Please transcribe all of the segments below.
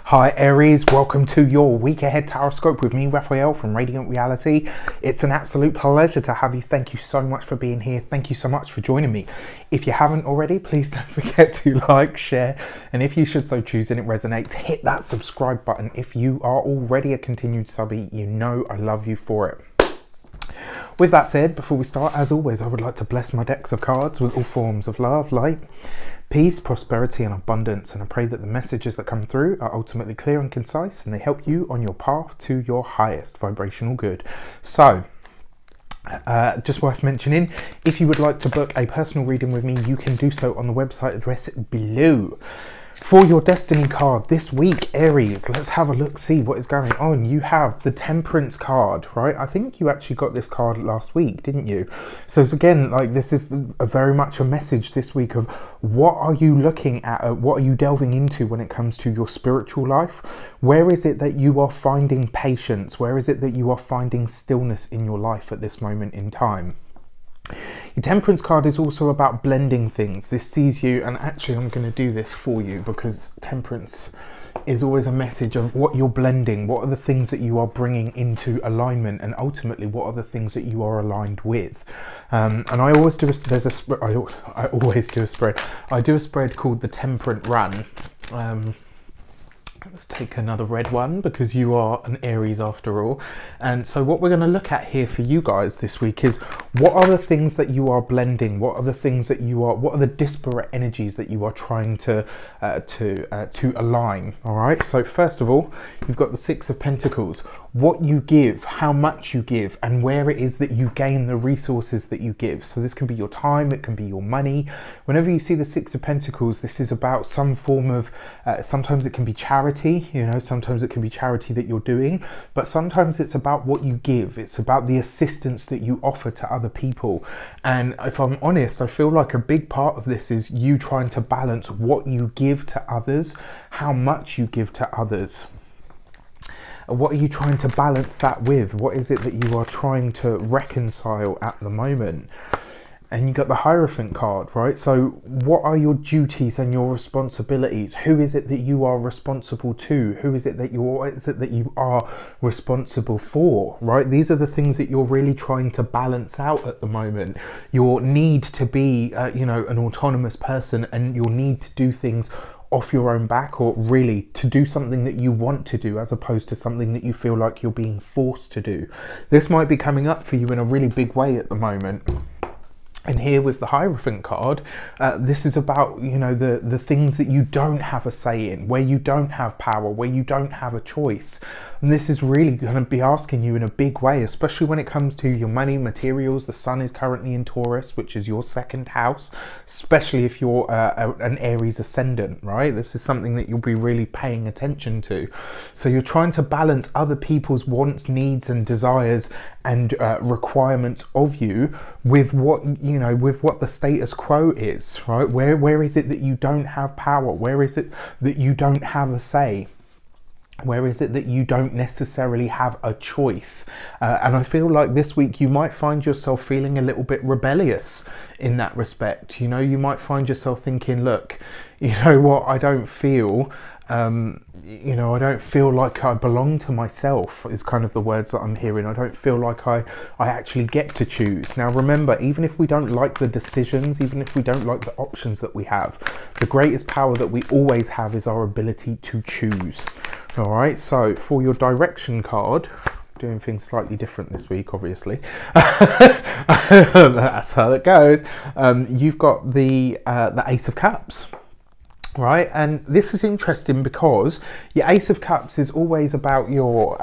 Hi Aries, welcome to your week ahead tarot with me, Raphael from Radiant Reality. It's an absolute pleasure to have you. Thank you so much for being here. Thank you so much for joining me. If you haven't already, please don't forget to like, share, and if you should so choose and it resonates, hit that subscribe button. If you are already a continued subby, you know I love you for it. With that said, before we start, as always, I would like to bless my decks of cards with all forms of love, light, peace, prosperity and abundance, and I pray that the messages that come through are ultimately clear and concise and they help you on your path to your highest vibrational good. So just worth mentioning, if you would like to book a personal reading with me, you can do so on the website address below. For your destiny card this week, Aries, let's have a look, see what is going on. You have the Temperance card, right? I think you actually got this card last week, didn't you? So it's again, like, this is very much a message this week of what are you looking at? What are you delving into when it comes to your spiritual life? Where is it that you are finding patience? Where is it that you are finding stillness in your life at this moment in time? Your Temperance card is also about blending things. This sees you, and actually I'm going to do this for you because Temperance is always a message of what you're blending, what are the things that you are bringing into alignment, and ultimately what are the things that you are aligned with. And I always do I always do a spread. I do a spread called the Temperant Run. Let's take another red one because you are an Aries after all. And so what we're going to look at here for you guys this week is what are the things that you are blending? What are the things that you are, what are the disparate energies that you are trying to align? All right. So first of all, you've got the Six of Pentacles, what you give, how much you give, and where it is that you gain the resources that you give. So this can be your time, it can be your money. Whenever you see the Six of Pentacles, this is about some form of, sometimes it can be charity. You know, sometimes it can be charity that you're doing, but sometimes it's about what you give. It's about the assistance that you offer to other people. And if I'm honest, I feel like a big part of this is you trying to balance what you give to others, how much you give to others. What are you trying to balance that with? What is it that you are trying to reconcile at the moment? And you got the Hierophant card, right? So what are your duties and your responsibilities? Who is it that you are responsible to? Who is it that you are responsible for, right? These are the things that you're really trying to balance out at the moment. Your need to be, you know, an autonomous person, and your need to do things off your own back, or really to do something that you want to do as opposed to something that you feel like you're being forced to do. This might be coming up for you in a really big way at the moment. And here with the Hierophant card, this is about, you know, the things that you don't have a say in, where you don't have power, where you don't have a choice. And this is really going to be asking you in a big way, especially when it comes to your money, materials. The sun is currently in Taurus, which is your second house, especially if you're an Aries ascendant, right? This is something that you'll be really paying attention to. So you're trying to balance other people's wants, needs and desires and requirements of you with what, you know, with what the status quo is, right? Where is it that you don't have power? Where is it that you don't have a say? Where is it that you don't necessarily have a choice? And I feel like this week you might find yourself feeling a little bit rebellious in that respect. You know, you might find yourself thinking, look, you know what, I don't feel, you know, I don't feel like I belong to myself is kind of the words that I'm hearing. I don't feel like I actually get to choose. Now remember, even if we don't like the decisions, even if we don't like the options that we have, the greatest power that we always have is our ability to choose. All right, so for your direction card, doing things slightly different this week, obviously. That's how it goes. You've got the Ace of Cups. Right, and this is interesting because your Ace of Cups is always about your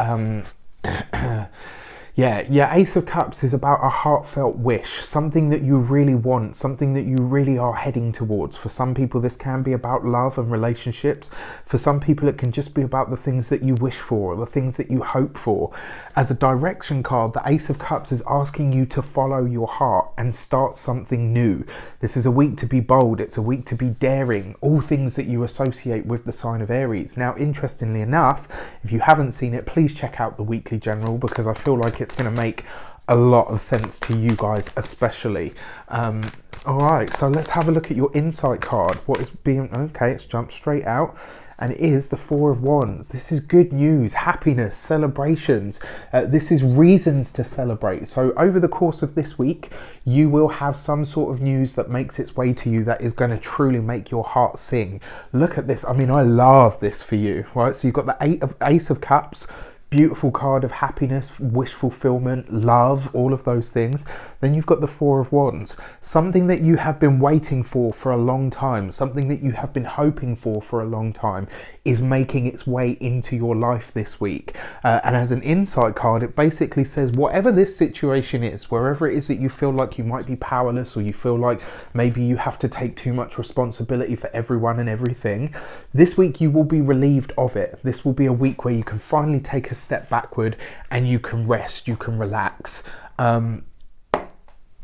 your Ace of Cups is about a heartfelt wish, something that you really want, something that you really are heading towards. For some people, this can be about love and relationships. For some people, it can just be about the things that you wish for, the things that you hope for. As a direction card, the Ace of Cups is asking you to follow your heart and start something new. This is a week to be bold. It's a week to be daring, all things that you associate with the sign of Aries. Now, interestingly enough, if you haven't seen it, please check out the Weekly General because I feel like it's going to make a lot of sense to you guys especially. All right, so let's have a look at your insight card. What is being, okay, it's jumped straight out, and it is the Four of Wands. This is good news, happiness, celebrations. This is reasons to celebrate. So over the course of this week, you will have some sort of news that makes its way to you that is going to truly make your heart sing. Look at this. I mean, I love this for you, right? So you've got the Ace of Cups, beautiful card of happiness, wish fulfillment, love, all of those things. Then you've got the Four of Wands, something that you have been waiting for a long time, something that you have been hoping for a long time is making its way into your life this week. And as an insight card, it basically says whatever this situation is, wherever it is that you feel like you might be powerless, or you feel like maybe you have to take too much responsibility for everyone and everything, this week you will be relieved of it. This will be a week where you can finally take a step backward and you can rest, you can relax.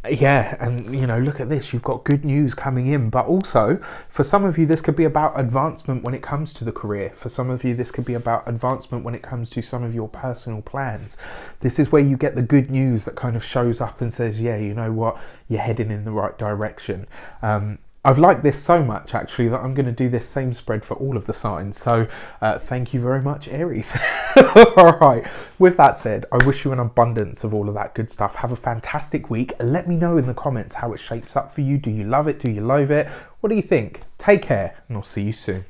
Yeah, and you know, look at this, you've got good news coming in, but also for some of you this could be about advancement when it comes to the career. For some of you this could be about advancement when it comes to some of your personal plans. This is where you get the good news that kind of shows up and says, yeah, you know what, you're heading in the right direction. I've liked this so much actually that I'm going to do this same spread for all of the signs. So thank you very much, Aries. All right, with that said, I wish you an abundance of all of that good stuff. Have a fantastic week. Let me know in the comments how it shapes up for you. Do you love it? Do you loathe it? What do you think? Take care, and I'll see you soon.